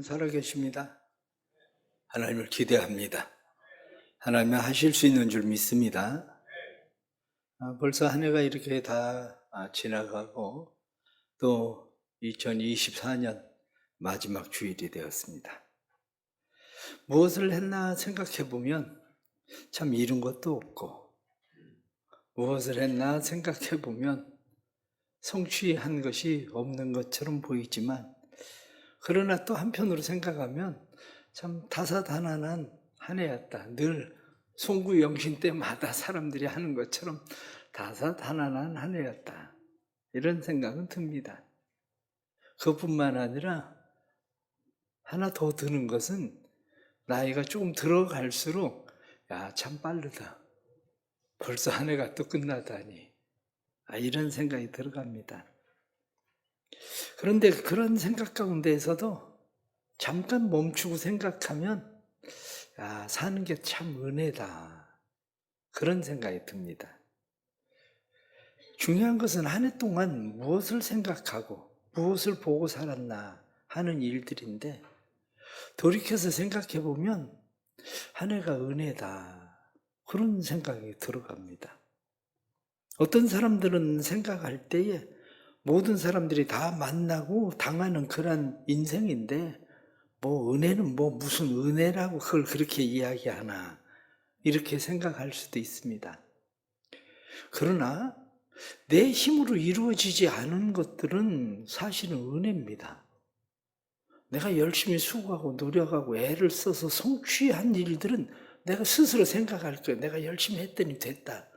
살아계십니다. 하나님을 기대합니다. 하나님은 하실 수 있는 줄 믿습니다. 벌써 한 해가 이렇게 다 지나가고 또 2024년 마지막 주일이 되었습니다. 무엇을 했나 생각해 보면 참 이룬 것도 없고, 무엇을 했나 생각해 보면 성취한 것이 없는 것처럼 보이지만, 그러나 또 한편으로 생각하면 참 다사다난한 한 해였다. 늘 송구영신 때마다 사람들이 하는 것처럼 다사다난한 한 해였다. 이런 생각은 듭니다. 그것뿐만 아니라 하나 더 드는 것은 나이가 조금 들어갈수록 참 빠르다. 벌써 한 해가 또 끝나다니. 이런 생각이 들어갑니다. 그런데 그런 생각 가운데에서도 잠깐 멈추고 생각하면 사는 게 참 은혜다. 그런 생각이 듭니다. 중요한 것은 한 해 동안 무엇을 생각하고 무엇을 보고 살았나 하는 일들인데, 돌이켜서 생각해 보면 한 해가 은혜다. 그런 생각이 들어갑니다. 어떤 사람들은 생각할 때에 모든 사람들이 다 만나고 당하는 그런 인생인데, 은혜는 무슨 은혜라고 그걸 그렇게 이야기하나, 이렇게 생각할 수도 있습니다. 그러나 내 힘으로 이루어지지 않은 것들은 사실은 은혜입니다. 내가 열심히 수고하고 노력하고 애를 써서 성취한 일들은 내가 스스로 생각할 거예요. 내가 열심히 했더니 됐다.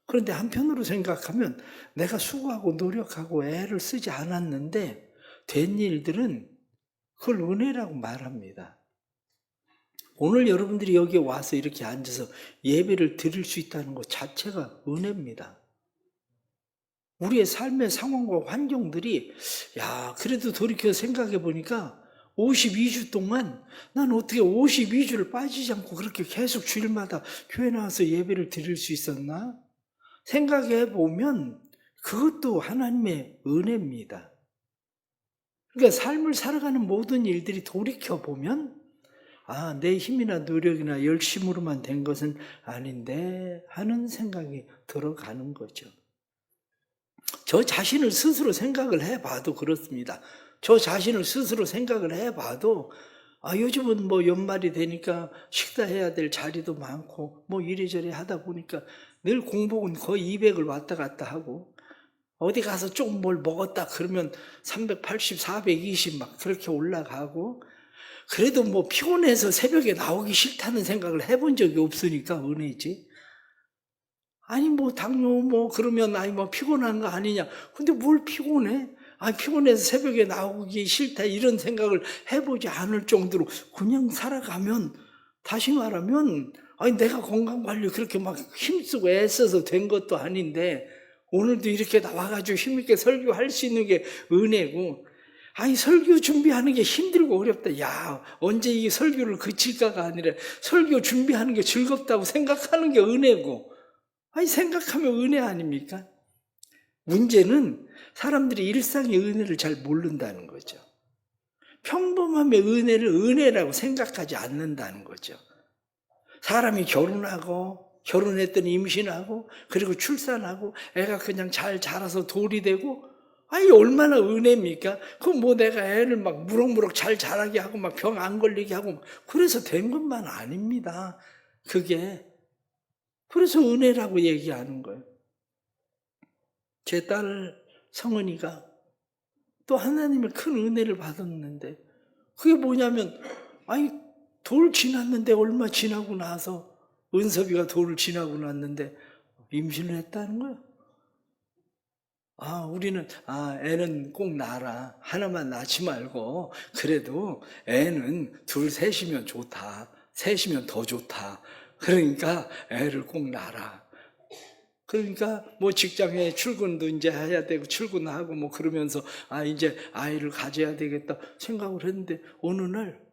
그런데 한편으로 생각하면 내가 수고하고 노력하고 애를 쓰지 않았는데 된 일들은 그걸 은혜라고 말합니다. 오늘 여러분들이 여기 와서 이렇게 앉아서 예배를 드릴 수 있다는 것 자체가 은혜입니다. 우리의 삶의 상황과 환경들이 그래도 돌이켜 생각해 보니까 52주 동안 난 어떻게 52주를 빠지지 않고 그렇게 계속 주일마다 교회 나와서 예배를 드릴 수 있었나? 생각해 보면 그것도 하나님의 은혜입니다. 그러니까 삶을 살아가는 모든 일들이 돌이켜 보면 내 힘이나 노력이나 열심으로만 된 것은 아닌데 하는 생각이 들어가는 거죠. 저 자신을 스스로 생각을 해봐도 그렇습니다. 저 자신을 스스로 생각을 해봐도 요즘은 연말이 되니까 식사해야 될 자리도 많고 이래저래 하다 보니까 늘 공복은 거의 200을 왔다 갔다 하고, 어디 가서 조금 뭘 먹었다 그러면 380, 420 막 그렇게 올라가고, 그래도 피곤해서 새벽에 나오기 싫다는 생각을 해본 적이 없으니까 은혜지. 당뇨 그러면 피곤한 거 아니냐. 근데 뭘 피곤해? 피곤해서 새벽에 나오기 싫다 이런 생각을 해보지 않을 정도로 그냥 살아가면, 다시 말하면 내가 건강관리 그렇게 막 힘쓰고 애써서 된 것도 아닌데 오늘도 이렇게 나와가지고 힘있게 설교할 수 있는 게 은혜고, 설교 준비하는 게 힘들고 어렵다. 언제 이 설교를 그칠까가 아니라 설교 준비하는 게 즐겁다고 생각하는 게 은혜고, 생각하면 은혜 아닙니까? 문제는 사람들이 일상의 은혜를 잘 모른다는 거죠. 평범함의 은혜를 은혜라고 생각하지 않는다는 거죠. 사람이 결혼했더니 임신하고 그리고 출산하고 애가 그냥 잘 자라서 돌이 되고, 얼마나 은혜입니까? 내가 애를 막 무럭무럭 잘 자라게 하고 막 병 안 걸리게 하고 그래서 된 것만 아닙니다. 그게. 그래서 은혜라고 얘기하는 거예요. 제 딸 성은이가 또 하나님의 큰 은혜를 받았는데, 그게 뭐냐면 돌 지났는데 얼마 지나고 나서, 은섭이가 돌을 지나고 났는데 임신을 했다는 거예요. 우리는 애는 꼭 낳아라. 하나만 낳지 말고 그래도 애는 둘 셋이면 좋다. 셋이면 더 좋다. 그러니까 애를 꼭 낳아라. 그러니까 직장에 출근도 이제 해야 되고 출근하고 그러면서 이제 아이를 가져야 되겠다 생각을 했는데, 어느 날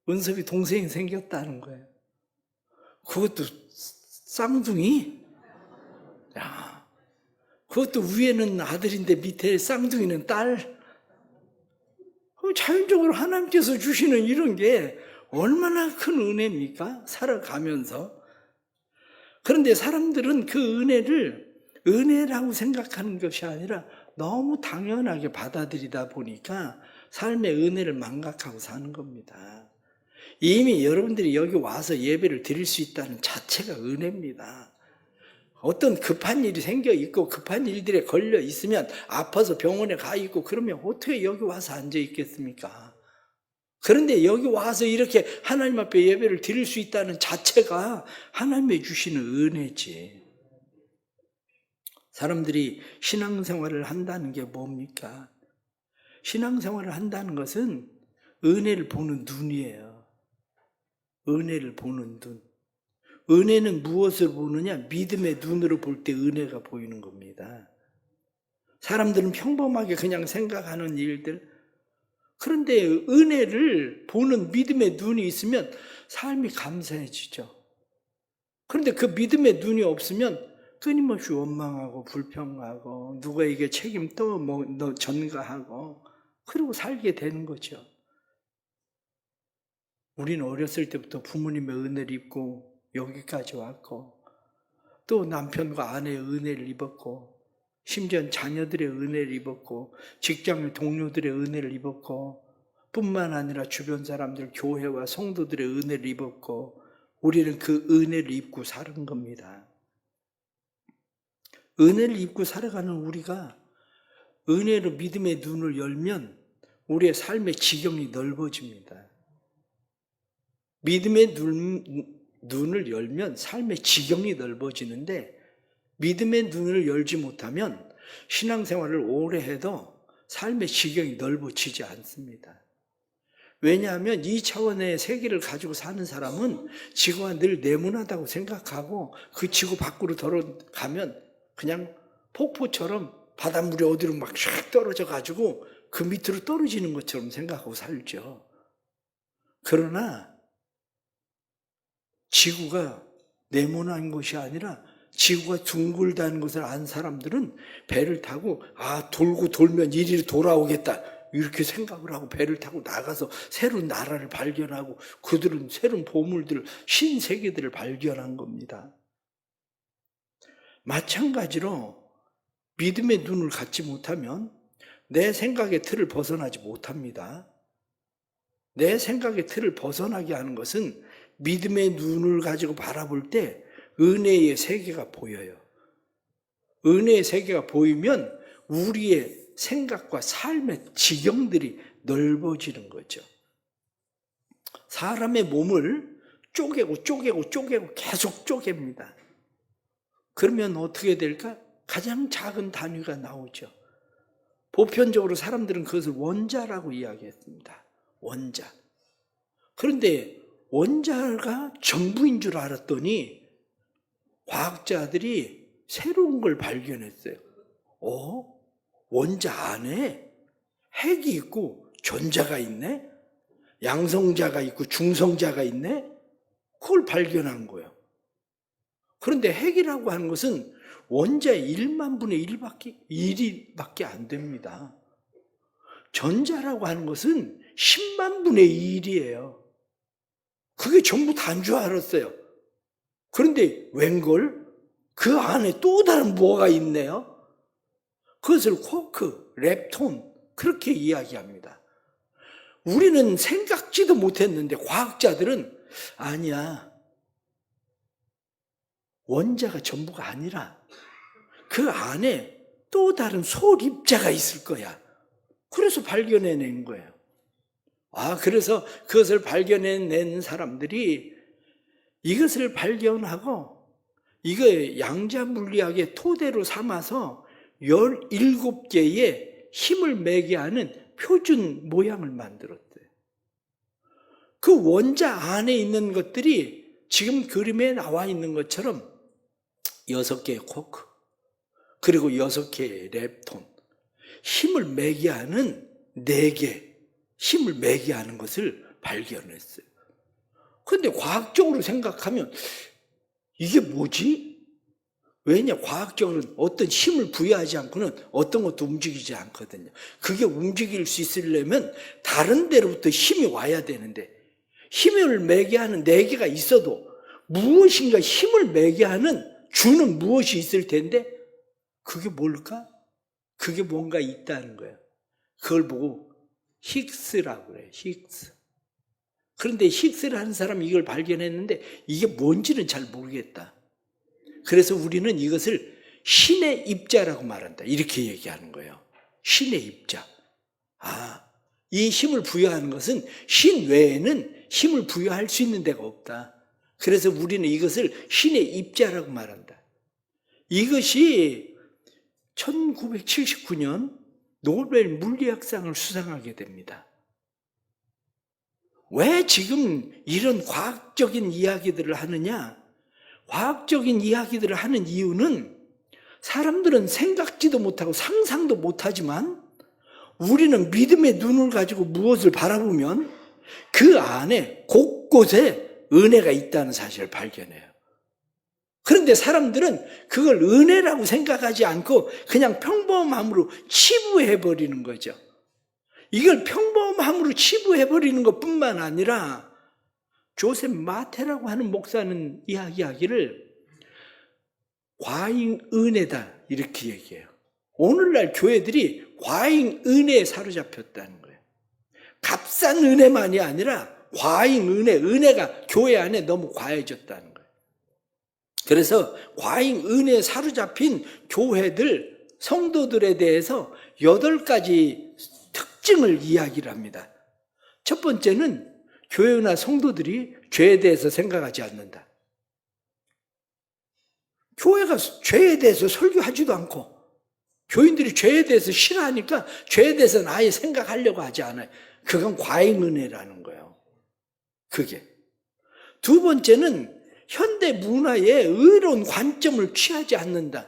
은섭이 동생이 생겼다는 거예요. 그것도 쌍둥이? 그것도 위에는 아들인데 밑에 쌍둥이는 딸? 자연적으로 하나님께서 주시는 이런 게 얼마나 큰 은혜입니까? 살아가면서. 그런데 사람들은 그 은혜를 은혜라고 생각하는 것이 아니라 너무 당연하게 받아들이다 보니까 삶의 은혜를 망각하고 사는 겁니다. 이미 여러분들이 여기 와서 예배를 드릴 수 있다는 자체가 은혜입니다. 어떤 급한 일이 생겨 있고 급한 일들에 걸려 있으면 아파서 병원에 가 있고 그러면 어떻게 여기 와서 앉아 있겠습니까? 그런데 여기 와서 이렇게 하나님 앞에 예배를 드릴 수 있다는 자체가 하나님의 주시는 은혜지. 사람들이 신앙생활을 한다는 게 뭡니까? 신앙생활을 한다는 것은 은혜를 보는 눈이에요. 은혜를 보는 눈. 은혜는 무엇을 보느냐? 믿음의 눈으로 볼 때 은혜가 보이는 겁니다. 사람들은 평범하게 그냥 생각하는 일들, 그런데 은혜를 보는 믿음의 눈이 있으면 삶이 감사해지죠. 그런데 그 믿음의 눈이 없으면 끊임없이 원망하고 불평하고 누구에게 책임 또 전가하고 그러고 살게 되는 거죠. 우리는 어렸을 때부터 부모님의 은혜를 입고 여기까지 왔고 또 남편과 아내의 은혜를 입었고 심지어 자녀들의 은혜를 입었고 직장 동료들의 은혜를 입었고 뿐만 아니라 주변 사람들 교회와 성도들의 은혜를 입었고 우리는 그 은혜를 입고 사는 겁니다. 은혜를 입고 살아가는 우리가 은혜로 믿음의 눈을 열면 우리의 삶의 지경이 넓어집니다. 믿음의 눈을 열면 삶의 지경이 넓어지는데 믿음의 눈을 열지 못하면 신앙생활을 오래 해도 삶의 지경이 넓어지지 않습니다. 왜냐하면 이 차원의 세계를 가지고 사는 사람은 지구가 늘 네모나다고 생각하고 그 지구 밖으로 들어가면 그냥 폭포처럼 바닷물이 어디로 막 샥 떨어져가지고 그 밑으로 떨어지는 것처럼 생각하고 살죠. 그러나 지구가 네모난 것이 아니라 지구가 둥글다는 것을 안 사람들은 배를 타고 돌고 돌면 이리로 돌아오겠다 이렇게 생각을 하고 배를 타고 나가서 새로운 나라를 발견하고 그들은 새로운 보물들, 신세계들을 발견한 겁니다. 마찬가지로 믿음의 눈을 갖지 못하면 내 생각의 틀을 벗어나지 못합니다. 내 생각의 틀을 벗어나게 하는 것은 믿음의 눈을 가지고 바라볼 때 은혜의 세계가 보여요. 은혜의 세계가 보이면 우리의 생각과 삶의 지경들이 넓어지는 거죠. 사람의 몸을 쪼개고 계속 쪼갭니다. 그러면 어떻게 될까? 가장 작은 단위가 나오죠. 보편적으로 사람들은 그것을 원자라고 이야기했습니다. 원자. 그런데 원자가 전부인 줄 알았더니 과학자들이 새로운 걸 발견했어요. 원자 안에 핵이 있고 전자가 있네? 양성자가 있고 중성자가 있네? 그걸 발견한 거예요. 그런데 핵이라고 하는 것은 원자의 1만 분의 1밖에 안 됩니다. 전자라고 하는 것은 10만 분의 1이에요. 그게 전부 다인 줄 알았어요. 그런데 웬걸? 그 안에 또 다른 뭐가 있네요. 그것을 쿼크, 렙톤 그렇게 이야기합니다. 우리는 생각지도 못했는데 과학자들은 아니야. 원자가 전부가 아니라 그 안에 또 다른 소립자가 있을 거야. 그래서 발견해낸 거예요. 그래서 그것을 발견해낸 사람들이 이것을 발견하고 이거 양자 물리학의 토대로 삼아서 17개의 힘을 매게 하는 표준 모양을 만들었대요. 그 원자 안에 있는 것들이 지금 그림에 나와 있는 것처럼 6개의 쿼크, 그리고 6개의 렙톤, 힘을 매게 하는 4개, 힘을 매게 하는 것을 발견했어요. 그런데 과학적으로 생각하면 이게 뭐지? 왜냐? 과학적으로는 어떤 힘을 부여하지 않고는 어떤 것도 움직이지 않거든요. 그게 움직일 수 있으려면 다른 데로부터 힘이 와야 되는데, 힘을 매게 하는 네 개가 있어도 무엇인가 힘을 매게 하는 주는 무엇이 있을 텐데, 그게 뭘까? 그게 뭔가 있다는 거예요. 그걸 보고 히그스라고 그래요. 히그스. 그런데 히그스를 하는 사람이 이걸 발견했는데 이게 뭔지는 잘 모르겠다. 그래서 우리는 이것을 신의 입자라고 말한다. 이렇게 얘기하는 거예요. 신의 입자. 이 힘을 부여하는 것은 신 외에는 힘을 부여할 수 있는 데가 없다. 그래서 우리는 이것을 신의 입자라고 말한다. 이것이 1979년 노벨 물리학상을 수상하게 됩니다. 왜 지금 이런 과학적인 이야기들을 하느냐? 과학적인 이야기들을 하는 이유는 사람들은 생각지도 못하고 상상도 못하지만 우리는 믿음의 눈을 가지고 무엇을 바라보면 그 안에 곳곳에 은혜가 있다는 사실을 발견해요. 그런데 사람들은 그걸 은혜라고 생각하지 않고 그냥 평범함으로 치부해버리는 거죠. 이걸 평범함으로 치부해버리는 것뿐만 아니라 조셉 마테라고 하는 목사는 이야기하기를 과잉 은혜다 이렇게 얘기해요. 오늘날 교회들이 과잉 은혜에 사로잡혔다는 거예요. 값싼 은혜만이 아니라 과잉 은혜가 교회 안에 너무 과해졌다는 거예요. 그래서 과잉 은혜에 사로잡힌 교회들, 성도들에 대해서 8가지 특징을 이야기를 합니다. 첫 번째는 교회나 성도들이 죄에 대해서 생각하지 않는다. 교회가 죄에 대해서 설교하지도 않고 교인들이 죄에 대해서 싫어하니까 죄에 대해서는 아예 생각하려고 하지 않아요. 그건 과잉 은혜라는 거예요. 그게. 두 번째는 현대 문화에 의로운 관점을 취하지 않는다.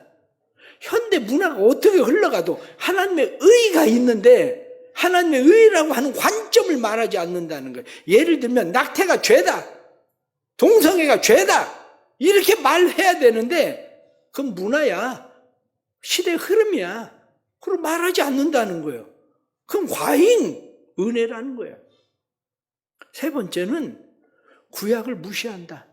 현대 문화가 어떻게 흘러가도 하나님의 의가 있는데 하나님의 의라고 하는 관점을 말하지 않는다는 거예요. 예를 들면 낙태가 죄다, 동성애가 죄다 이렇게 말해야 되는데 그건 문화야, 시대의 흐름이야. 그걸 말하지 않는다는 거예요. 그건 과잉 은혜라는 거예요. 세 번째는 구약을 무시한다.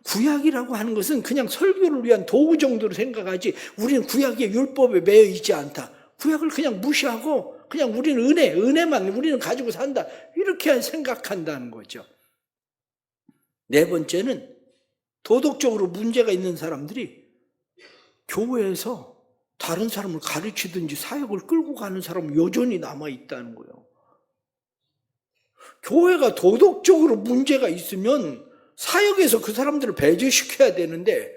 구약이라고 하는 것은 그냥 설교를 위한 도구 정도로 생각하지 우리는 구약의 율법에 매여 있지 않다. 구약을 그냥 무시하고 그냥 우리는 은혜만 우리는 가지고 산다. 이렇게 생각한다는 거죠. 네 번째는 도덕적으로 문제가 있는 사람들이 교회에서 다른 사람을 가르치든지 사역을 끌고 가는 사람은 여전히 남아있다는 거예요. 교회가 도덕적으로 문제가 있으면 사역에서 그 사람들을 배제시켜야 되는데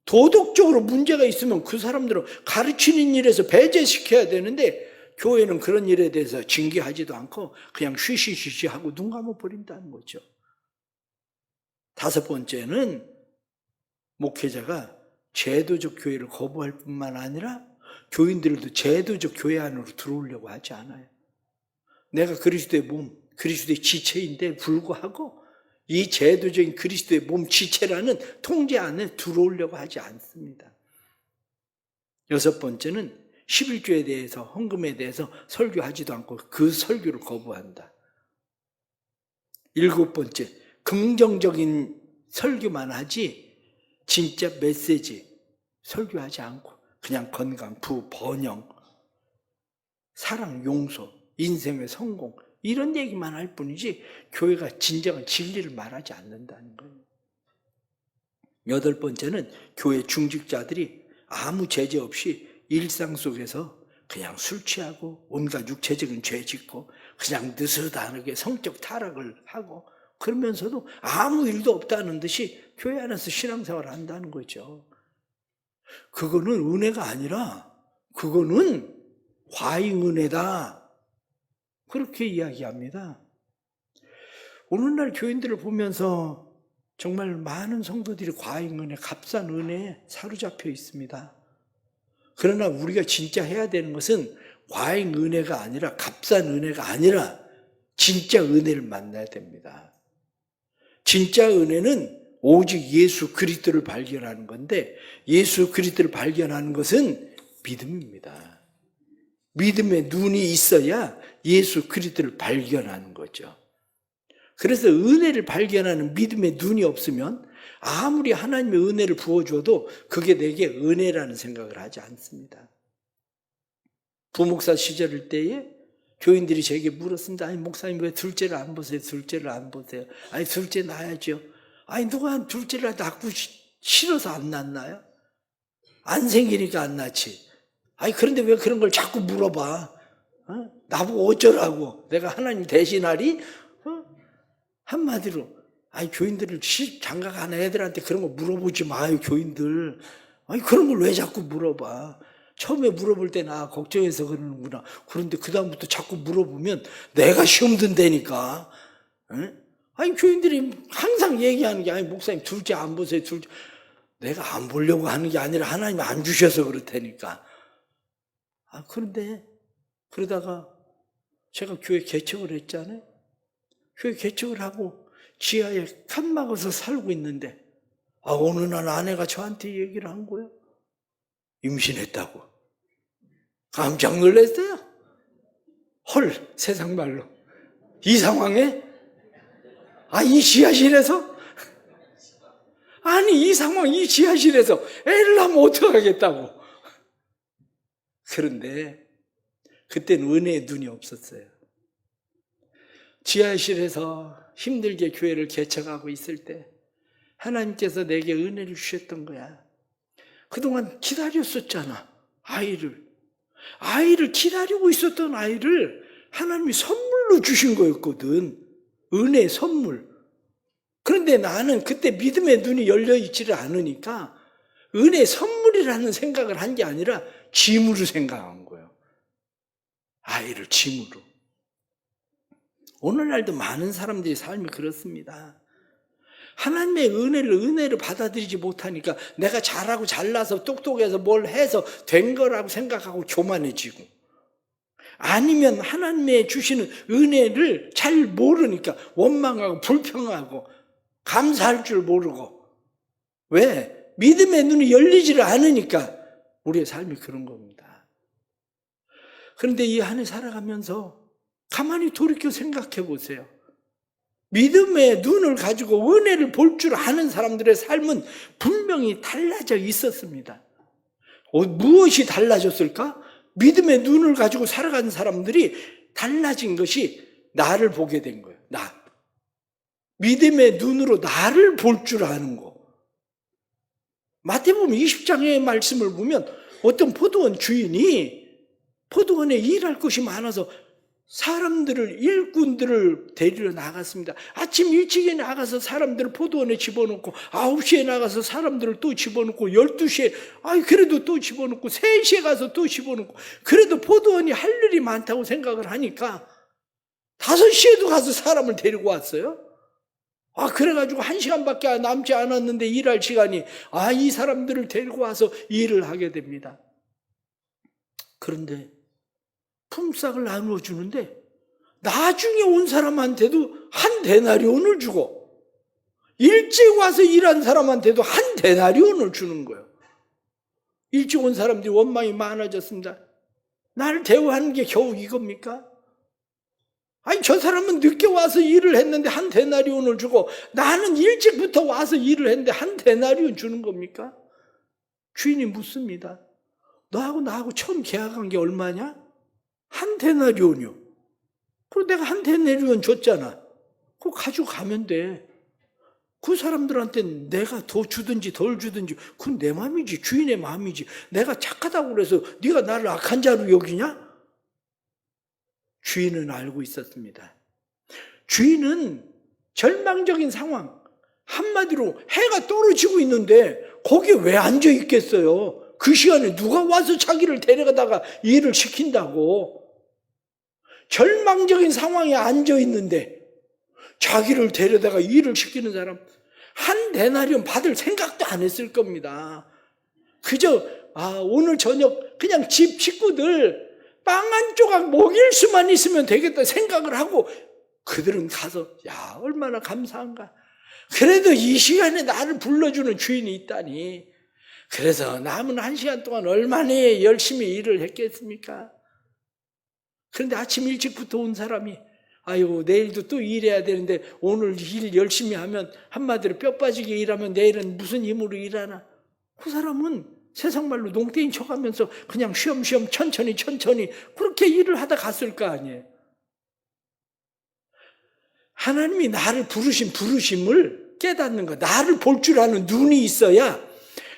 도덕적으로 문제가 있으면 그 사람들을 가르치는 일에서 배제시켜야 되는데 교회는 그런 일에 대해서 징계하지도 않고 그냥 쉬쉬쉬쉬하고 눈 감아버린다는 거죠. 다섯 번째는 목회자가 제도적 교회를 거부할 뿐만 아니라 교인들도 제도적 교회 안으로 들어오려고 하지 않아요. 내가 그리스도의 몸, 그리스도의 지체인데 불구하고 이 제도적인 그리스도의 몸 지체라는 통제 안에 들어오려고 하지 않습니다. 여섯 번째는 11조에 대해서 헌금에 대해서 설교하지도 않고 그 설교를 거부한다. 일곱 번째, 긍정적인 설교만 하지 진짜 메시지 설교하지 않고 그냥 건강, 부, 번영, 사랑, 용서, 인생의 성공 이런 얘기만 할 뿐이지 교회가 진정한 진리를 말하지 않는다는 거예요. 여덟 번째는 교회 중직자들이 아무 제재 없이 일상 속에서 그냥 술 취하고 온갖 육체적인 죄 짓고 그냥 느슨하게 성적 타락을 하고 그러면서도 아무 일도 없다는 듯이 교회 안에서 신앙생활을 한다는 거죠. 그거는 은혜가 아니라 그거는 과잉 은혜다. 그렇게 이야기합니다. 오늘날 교인들을 보면서 정말 많은 성도들이 과잉 은혜, 값싼 은혜에 사로잡혀 있습니다. 그러나 우리가 진짜 해야 되는 것은 과잉 은혜가 아니라 값싼 은혜가 아니라 진짜 은혜를 만나야 됩니다. 진짜 은혜는 오직 예수 그리스도를 발견하는 건데, 예수 그리스도를 발견하는 것은 믿음입니다. 믿음의 눈이 있어야 예수 그리스도를 발견하는 거죠. 그래서 은혜를 발견하는 믿음의 눈이 없으면 아무리 하나님의 은혜를 부어줘도 그게 내게 은혜라는 생각을 하지 않습니다. 부목사 시절 때에 교인들이 제게 물었습니다. 아니 목사님 왜 둘째를 안 보세요? 둘째를 안 보세요? 아니 둘째 낳아야죠. 아니 누가 둘째를 낳고 싫어서 안 낳나요? 안 생기니까 안 낳지. 아니 그런데 왜 그런 걸 자꾸 물어봐? 나보고 어쩌라고? 내가 하나님 대신하리? 한마디로 아니 교인들을 장가 가는 애들한테 그런 거 물어보지 마요. 교인들. 아니 그런 걸 왜 자꾸 물어봐? 처음에 물어볼 때는 걱정해서 그러는구나. 그런데 그 다음부터 자꾸 물어보면 내가 시험 든다니까. 아니 교인들이 항상 얘기하는 게 아니 목사님 둘째 안 보세요. 둘째. 내가 안 보려고 하는 게 아니라 하나님 안 주셔서 그렇다니까. 그런데 그러다가 제가 교회 개척을 했잖아요. 교회 개척을 하고 지하에 칸막아서 살고 있는데 어느 날 아내가 저한테 얘기를 한 거예요. 임신했다고. 깜짝 놀랐어요. 헐, 세상 말로. 이 상황에? 이 지하실에서? 아니, 이 상황, 이 지하실에서 애를 낳으면 어떡하겠다고. 그런데 그때는 은혜의 눈이 없었어요. 지하실에서 힘들게 교회를 개척하고 있을 때 하나님께서 내게 은혜를 주셨던 거야. 그동안 기다렸었잖아. 아이를 기다리고 있었던 아이를 하나님이 선물로 주신 거였거든. 은혜의 선물. 그런데 나는 그때 믿음의 눈이 열려 있지를 않으니까 은혜의 선물이라는 생각을 한 게 아니라 짐으로 생각한 거예요. 아이를 짐으로. 오늘날도 많은 사람들이 삶이 그렇습니다. 하나님의 은혜를 받아들이지 못하니까 내가 잘하고 잘나서 똑똑해서 뭘 해서 된 거라고 생각하고 교만해지고, 아니면 하나님의 주시는 은혜를 잘 모르니까 원망하고 불평하고 감사할 줄 모르고. 왜? 믿음의 눈이 열리지를 않으니까 우리의 삶이 그런 겁니다. 그런데 이 한 해 살아가면서 가만히 돌이켜 생각해 보세요. 믿음의 눈을 가지고 은혜를 볼 줄 아는 사람들의 삶은 분명히 달라져 있었습니다. 무엇이 달라졌을까? 믿음의 눈을 가지고 살아가는 사람들이 달라진 것이 나를 보게 된 거예요. 믿음의 눈으로 나를 볼 줄 아는 거. 마태복음 20장의 말씀을 보면 어떤 포도원 주인이 포도원에 일할 것이 많아서 일꾼들을 데리러 나갔습니다. 아침 일찍에 나가서 사람들을 포도원에 집어넣고 9시에 나가서 사람들을 또 집어넣고 12시에 그래도 또 집어넣고 3시에 가서 또 집어넣고, 그래도 포도원이 할 일이 많다고 생각을 하니까 5시에도 가서 사람을 데리고 왔어요. 그래가지고 1시간밖에 남지 않았는데 일할 시간이 이 사람들을 데리고 와서 일을 하게 됩니다. 그런데 품삯을 나누어 주는데 나중에 온 사람한테도 한 데나리온을 주고 일찍 와서 일한 사람한테도 한 데나리온을 주는 거예요. 일찍 온 사람들이 원망이 많아졌습니다. 나를 대우하는 게 겨우 이겁니까? 저 사람은 늦게 와서 일을 했는데 한 데나리온을 주고 나는 일찍부터 와서 일을 했는데 한 데나리온 주는 겁니까? 주인이 묻습니다. 너하고 나하고 처음 계약한 게 얼마냐? 한 데나리온이요. 그리고 내가 한 데나리온 줬잖아. 그거 가지고 가면 돼. 그 사람들한테 내가 더 주든지 덜 주든지 그건 내 마음이지, 주인의 마음이지. 내가 착하다고 그래서 네가 나를 악한 자로 여기냐? 주인은 알고 있었습니다. 주인은 절망적인 상황, 한마디로 해가 떨어지고 있는데 거기에 왜 앉아 있겠어요? 그 시간에 누가 와서 자기를 데려가다가 일을 시킨다고. 절망적인 상황에 앉아 있는데 자기를 데려다가 일을 시키는 사람, 한 데나리온 받을 생각도 안 했을 겁니다. 그저 오늘 저녁 그냥 집 식구들 빵 한 조각 먹일 수만 있으면 되겠다 생각을 하고 그들은 가서 얼마나 감사한가. 그래도 이 시간에 나를 불러주는 주인이 있다니. 그래서 남은 1시간 동안 얼마나 열심히 일을 했겠습니까? 그런데 아침 일찍부터 온 사람이 아이고 내일도 또 일해야 되는데 오늘 일 열심히 하면 한마디로 뼈 빠지게 일하면 내일은 무슨 힘으로 일하나. 그 사람은 세상 말로 농땡이 쳐가면서 그냥 쉬엄쉬엄 천천히 그렇게 일을 하다 갔을 거 아니에요. 하나님이 나를 부르신 부르심을 깨닫는 거, 나를 볼 줄 아는 눈이 있어야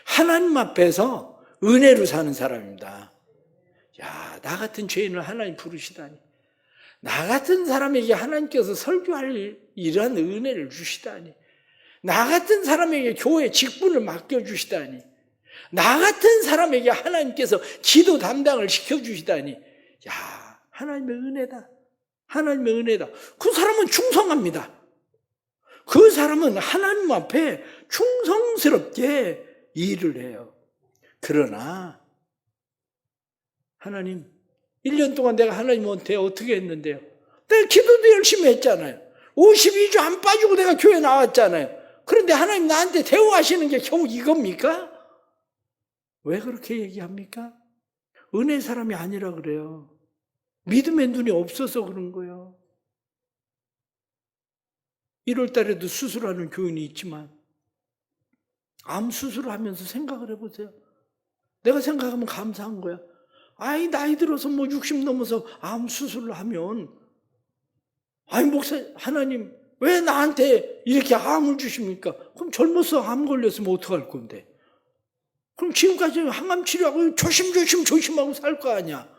하나님 앞에서 은혜로 사는 사람입니다. 야, 나 같은 죄인을 하나님 부르시다니. 나 같은 사람에게 하나님께서 설교할 이러한 은혜를 주시다니. 나 같은 사람에게 교회 직분을 맡겨주시다니. 나 같은 사람에게 하나님께서 기도 담당을 시켜주시다니. 야, 하나님의 은혜다. 하나님의 은혜다. 그 사람은 충성합니다. 그 사람은 하나님 앞에 충성스럽게 일을 해요. 그러나 하나님, 1년 동안 내가 하나님한테 어떻게 했는데요? 내가 기도도 열심히 했잖아요. 52주 안 빠지고 내가 교회 나왔잖아요. 그런데 하나님 나한테 대우하시는 게 겨우 이겁니까? 왜 그렇게 얘기합니까? 은혜 사람이 아니라 그래요. 믿음의 눈이 없어서 그런 거예요. 1월 달에도 수술하는 교인이 있지만 암 수술을 하면서 생각을 해보세요. 내가 생각하면 감사한 거야. 아이 나이 들어서 60 넘어서 암 수술을 하면 아이 목사 하나님 왜 나한테 이렇게 암을 주십니까? 그럼 젊어서 암 걸렸으면 어떡할 건데? 그럼 지금까지 항암 치료하고 조심하고 살 거 아니야.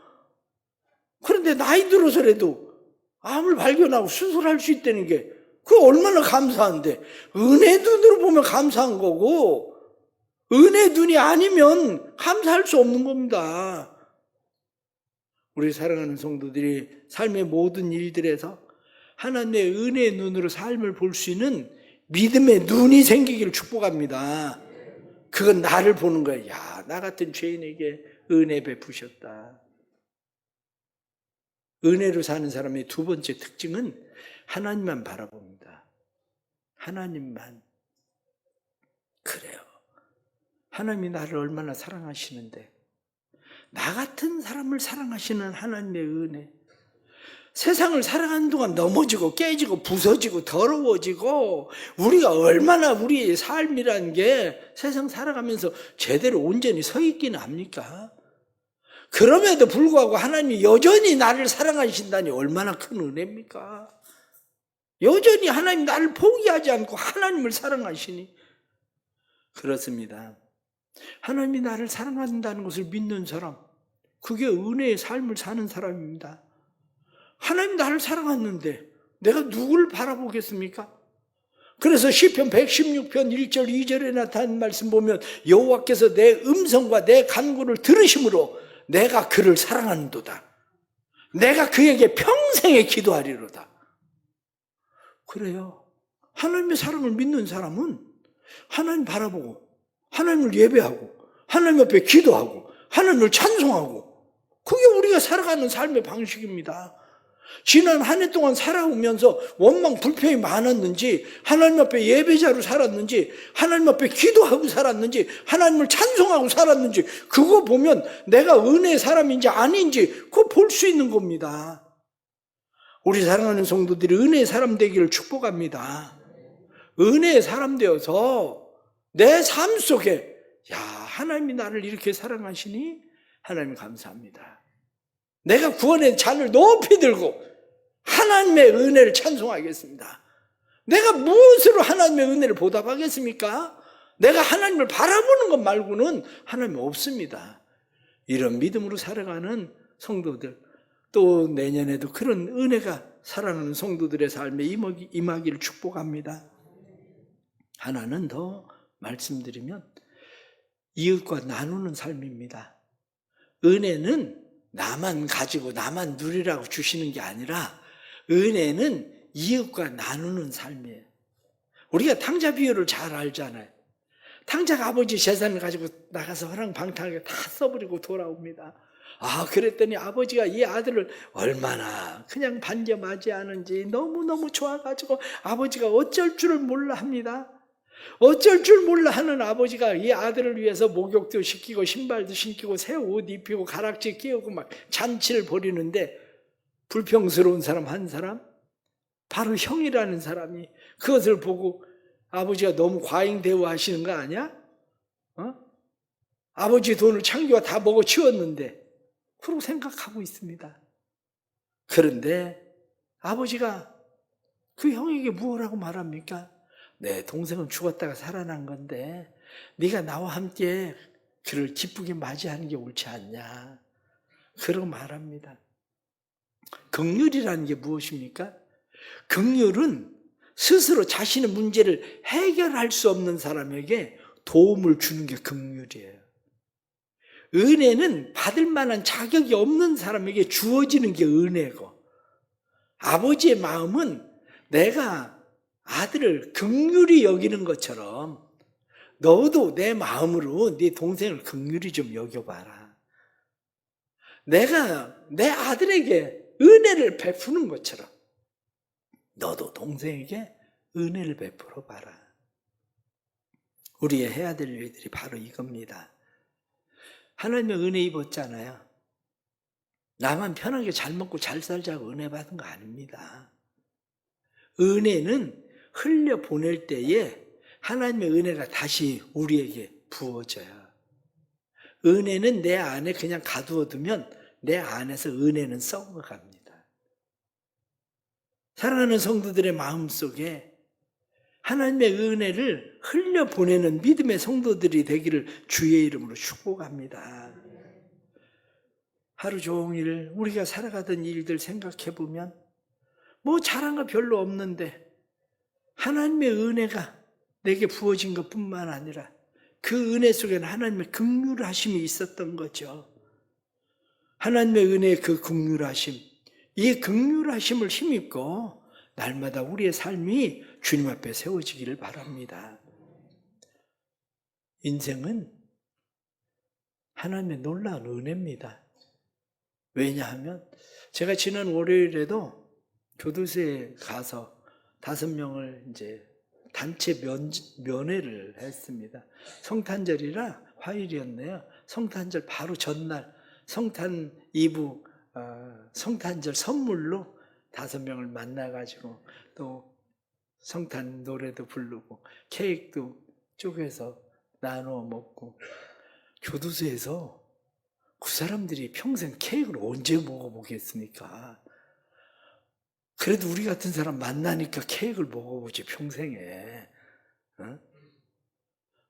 그런데 나이 들어서라도 암을 발견하고 수술할 수 있다는 게 그게 얼마나 감사한데. 은혜 눈으로 보면 감사한 거고 은혜 눈이 아니면 감사할 수 없는 겁니다. 우리 사랑하는 성도들이 삶의 모든 일들에서 하나님의 은혜의 눈으로 삶을 볼 수 있는 믿음의 눈이 생기기를 축복합니다. 그건 나를 보는 거예요. 야, 나 같은 죄인에게 은혜 베푸셨다. 은혜로 사는 사람의 두 번째 특징은 하나님만 바라봅니다. 하나님만. 그래요. 하나님이 나를 얼마나 사랑하시는데 나 같은 사람을 사랑하시는 하나님의 은혜. 세상을 살아가는 동안 넘어지고 깨지고 부서지고 더러워지고 우리가 얼마나 우리의 삶이라는 게 세상 살아가면서 제대로 온전히 서 있기는 합니까? 그럼에도 불구하고 하나님이 여전히 나를 사랑하신다니 얼마나 큰 은혜입니까? 여전히 하나님 나를 포기하지 않고 하나님을 사랑하시니. 그렇습니다. 하나님이 나를 사랑한다는 것을 믿는 사람, 그게 은혜의 삶을 사는 사람입니다. 하나님 나를 사랑하는데 내가 누구를 바라보겠습니까? 그래서 시편 116편 1절 2절에 나타난 말씀 보면 여호와께서 내 음성과 내 간구를 들으심으로 내가 그를 사랑하는도다. 내가 그에게 평생에 기도하리로다. 그래요. 하나님의 사랑을 믿는 사람은 하나님 바라보고 하나님을 예배하고 하나님 앞에 기도하고 하나님을 찬송하고 그게 우리가 살아가는 삶의 방식입니다. 지난 한 해 동안 살아오면서 원망 불평이 많았는지 하나님 앞에 예배자로 살았는지 하나님 앞에 기도하고 살았는지 하나님을 찬송하고 살았는지 그거 보면 내가 은혜의 사람인지 아닌지 그거 볼 수 있는 겁니다. 우리 사랑하는 성도들이 은혜의 사람 되기를 축복합니다. 은혜의 사람 되어서 내 삶 속에 야 하나님이 나를 이렇게 사랑하시니 하나님 감사합니다. 내가 구원의 잔을 높이 들고 하나님의 은혜를 찬송하겠습니다. 내가 무엇으로 하나님의 은혜를 보답하겠습니까? 내가 하나님을 바라보는 것 말고는 하나님 없습니다. 이런 믿음으로 살아가는 성도들, 또 내년에도 그런 은혜가 살아나는 성도들의 삶에 임하기를 축복합니다. 하나는 더 말씀드리면 이웃과 나누는 삶입니다. 은혜는 나만 가지고 나만 누리라고 주시는 게 아니라 은혜는 이웃과 나누는 삶이에요. 우리가 탕자 비유를 잘 알잖아요. 탕자가 아버지 재산을 가지고 나가서 허랑방탕하게 다 써버리고 돌아옵니다. 그랬더니 아버지가 이 아들을 얼마나 그냥 반겨맞이하는지 너무너무 좋아가지고 아버지가 어쩔 줄을 몰라 합니다. 어쩔 줄 몰라 하는 아버지가 이 아들을 위해서 목욕도 시키고 신발도 신기고 새 옷 입히고 가락지 끼우고 막 잔치를 벌이는데, 불평스러운 사람 한 사람, 바로 형이라는 사람이 그것을 보고 아버지가 너무 과잉 대우하시는 거 아니야? 아버지 돈을 창규가 다 먹어치웠는데 그러고 생각하고 있습니다. 그런데 아버지가 그 형에게 무엇라고 말합니까? 내 동생은 죽었다가 살아난 건데 네가 나와 함께 그를 기쁘게 맞이하는 게 옳지 않냐, 그러고 말합니다. 긍휼이라는 게 무엇입니까? 긍휼은 스스로 자신의 문제를 해결할 수 없는 사람에게 도움을 주는 게 긍휼이에요. 은혜는 받을 만한 자격이 없는 사람에게 주어지는 게 은혜고, 아버지의 마음은 내가 아들을 긍휼히 여기는 것처럼 너도 내 마음으로 네 동생을 긍휼히 좀 여겨봐라. 내가 내 아들에게 은혜를 베푸는 것처럼 너도 동생에게 은혜를 베풀어 봐라. 우리의 해야 될 일들이 바로 이겁니다. 하나님의 은혜 입었잖아요. 나만 편하게 잘 먹고 잘 살자고 은혜 받은 거 아닙니다. 은혜는 흘려보낼 때에 하나님의 은혜가 다시 우리에게 부어져요. 은혜는 내 안에 그냥 가두어두면 내 안에서 은혜는 썩어갑니다. 사랑하는 성도들의 마음속에 하나님의 은혜를 흘려보내는 믿음의 성도들이 되기를 주의 이름으로 축복합니다. 하루 종일 우리가 살아가던 일들 생각해보면 뭐 잘한 거 별로 없는데 하나님의 은혜가 내게 부어진 것뿐만 아니라 그 은혜 속에는 하나님의 긍휼하심이 있었던 거죠. 하나님의 은혜의 그 긍휼하심, 이 긍휼하심을 힘입고 날마다 우리의 삶이 주님 앞에 세워지기를 바랍니다. 인생은 하나님의 놀라운 은혜입니다. 왜냐하면 제가 지난 월요일에도 교도소에 가서 5명을 이제 단체 면회를 했습니다. 성탄절이라 화요일이었네요. 성탄절 바로 전날 성탄 이브 성탄절 선물로 5명을 만나가지고 또 성탄 노래도 부르고 케이크도 쪼개서 나누어 먹고, 교도소에서 그 사람들이 평생 케이크를 언제 먹어보겠습니까? 그래도 우리 같은 사람 만나니까 케이크를 먹어보지 평생에.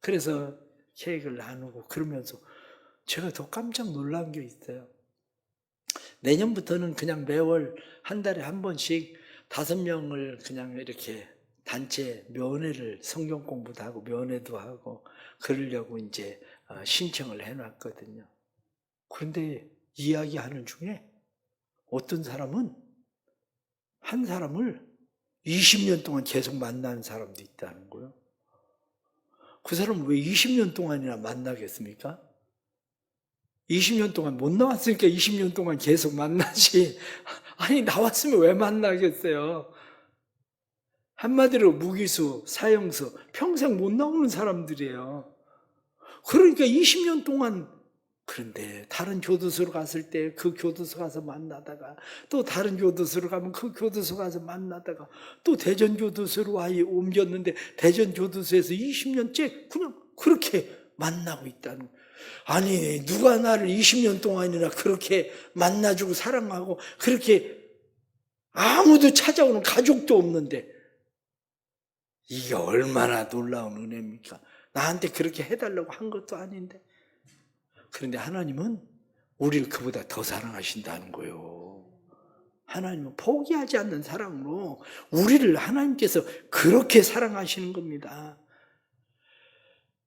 그래서 케이크를 나누고 그러면서 제가 더 깜짝 놀란 게 있어요. 내년부터는 그냥 매월 한 달에 한 번씩 5명을 그냥 이렇게 단체 면회를, 성경 공부도 하고 면회도 하고 그러려고 이제 신청을 해놨거든요. 그런데 이야기하는 중에 어떤 사람은 한 사람을 20년 동안 계속 만나는 사람도 있다는 거예요. 그 사람은 왜 20년 동안이나 만나겠습니까? 20년 동안 못 나왔으니까 20년 동안 계속 만나지. 아니, 나왔으면 왜 만나겠어요? 한마디로 무기수, 사형수, 평생 못 나오는 사람들이에요. 그러니까 20년 동안, 그런데 다른 교도소로 갔을 때 그 교도소 가서 만나다가 또 다른 교도소로 가면 그 교도소 가서 만나다가 또 대전 교도소로 옮겼는데 대전 교도소에서 20년째 그냥 그렇게 만나고 있다는 거예요. 아니, 누가 나를 20년 동안이나 그렇게 만나주고 사랑하고 그렇게 아무도 찾아오는 가족도 없는데 이게 얼마나 놀라운 은혜입니까? 나한테 그렇게 해달라고 한 것도 아닌데. 그런데 하나님은 우리를 그보다 더 사랑하신다는 거예요. 하나님은 포기하지 않는 사랑으로 우리를 하나님께서 그렇게 사랑하시는 겁니다.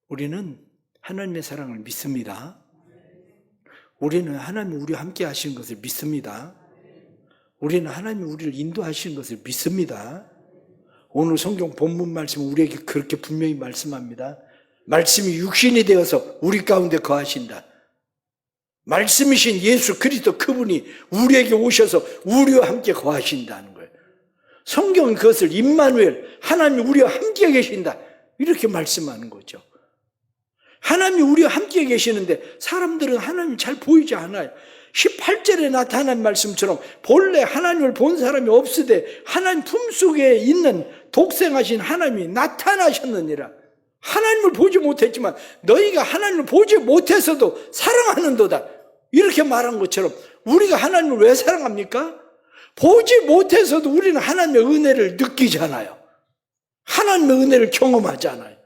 우리는 하나님의 사랑을 믿습니다. 우리는 하나님이 우리와 함께 하시는 것을 믿습니다. 우리는 하나님이 우리를 인도하시는 것을 믿습니다. 오늘 성경 본문 말씀은 우리에게 그렇게 분명히 말씀합니다. 말씀이 육신이 되어서 우리 가운데 거하신다. 말씀이신 예수 그리스도 그분이 우리에게 오셔서 우리와 함께 거하신다는 거예요. 성경은 그것을 임마누엘, 하나님이 우리와 함께 계신다, 이렇게 말씀하는 거죠. 하나님이 우리와 함께 계시는데 사람들은 하나님이 잘 보이지 않아요. 18절에 나타난 말씀처럼 본래 하나님을 본 사람이 없으되 하나님 품속에 있는 독생하신 하나님이 나타나셨느니라. 하나님을 보지 못했지만 너희가 하나님을 보지 못해서도 사랑하는도다, 이렇게 말한 것처럼 우리가 하나님을 왜 사랑합니까? 보지 못해서도 우리는 하나님의 은혜를 느끼잖아요. 하나님의 은혜를 경험하잖아요.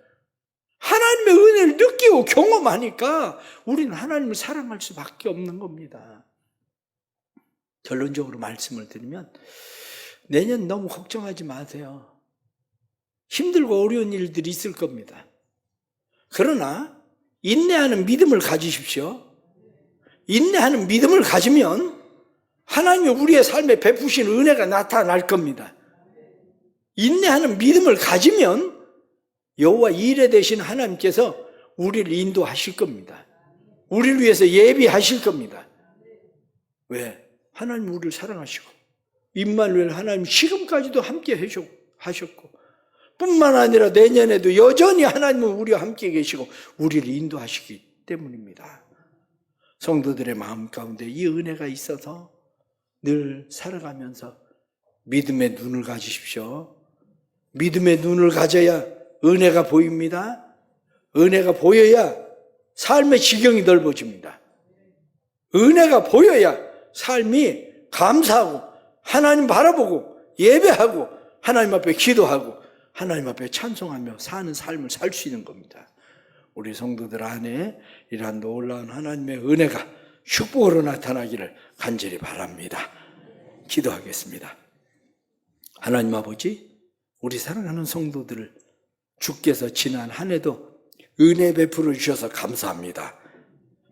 하나님의 은혜를 느끼고 경험하니까 우리는 하나님을 사랑할 수밖에 없는 겁니다. 결론적으로 말씀을 드리면 내년 너무 걱정하지 마세요. 힘들고 어려운 일들이 있을 겁니다. 그러나 인내하는 믿음을 가지십시오. 인내하는 믿음을 가지면 하나님이 우리의 삶에 베푸신 은혜가 나타날 겁니다. 인내하는 믿음을 가지면 여호와 이레 되신 하나님께서 우리를 인도하실 겁니다. 우리를 위해서 예비하실 겁니다. 왜? 하나님 우리를 사랑하시고 임마누엘 하나님 지금까지도 함께 하셨고 뿐만 아니라 내년에도 여전히 하나님은 우리와 함께 계시고 우리를 인도하시기 때문입니다. 성도들의 마음 가운데 이 은혜가 있어서 늘 살아가면서 믿음의 눈을 가지십시오. 믿음의 눈을 가져야 은혜가 보입니다. 은혜가 보여야 삶의 지경이 넓어집니다. 은혜가 보여야 삶이 감사하고 하나님 바라보고 예배하고 하나님 앞에 기도하고 하나님 앞에 찬송하며 사는 삶을 살 수 있는 겁니다. 우리 성도들 안에 이러한 놀라운 하나님의 은혜가 축복으로 나타나기를 간절히 바랍니다. 기도하겠습니다. 하나님 아버지, 우리 사랑하는 성도들을 주께서 지난 한 해도 은혜 베풀어 주셔서 감사합니다.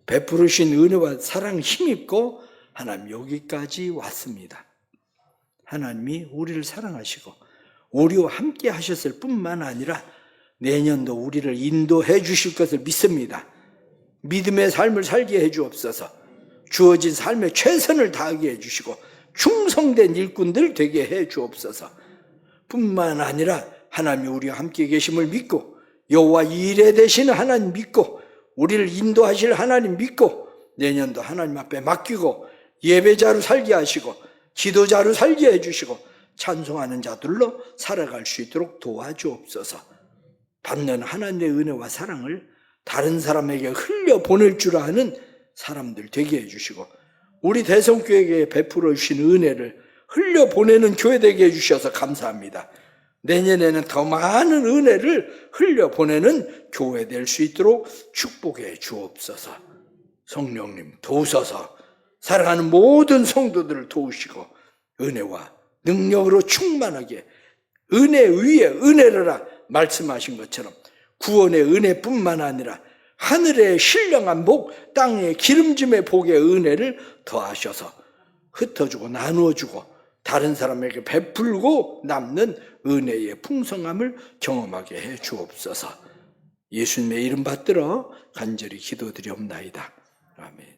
베풀으신 은혜와 사랑 힘입고 하나님 여기까지 왔습니다. 하나님이 우리를 사랑하시고 우리와 함께 하셨을 뿐만 아니라 내년도 우리를 인도해 주실 것을 믿습니다. 믿음의 삶을 살게 해 주옵소서. 주어진 삶에 최선을 다하게 해 주시고 충성된 일꾼들 되게 해 주옵소서. 뿐만 아니라 하나님이 우리와 함께 계심을 믿고 여호와 이레 되시는 하나님 믿고 우리를 인도하실 하나님 믿고 내년도 하나님 앞에 맡기고 예배자로 살게 하시고 지도자로 살게 해주시고 찬송하는 자들로 살아갈 수 있도록 도와주옵소서. 받는 하나님의 은혜와 사랑을 다른 사람에게 흘려보낼 줄 아는 사람들 되게 해주시고 우리 대성교회에 베풀어 주신 은혜를 흘려보내는 교회 되게 해주셔서 감사합니다. 내년에는 더 많은 은혜를 흘려보내는 교회 될 수 있도록 축복해 주옵소서. 성령님 도우소서. 사랑하는 모든 성도들을 도우시고 은혜와 능력으로 충만하게 은혜 위에 은혜를 말씀하신 것처럼 구원의 은혜뿐만 아니라 하늘의 신령한 복, 땅의 기름짐의 복의 은혜를 더하셔서 흩어주고 나누어주고 다른 사람에게 베풀고 남는 은혜의 풍성함을 경험하게 해 주옵소서. 예수님의 이름 받들어 간절히 기도드리옵나이다. 아멘.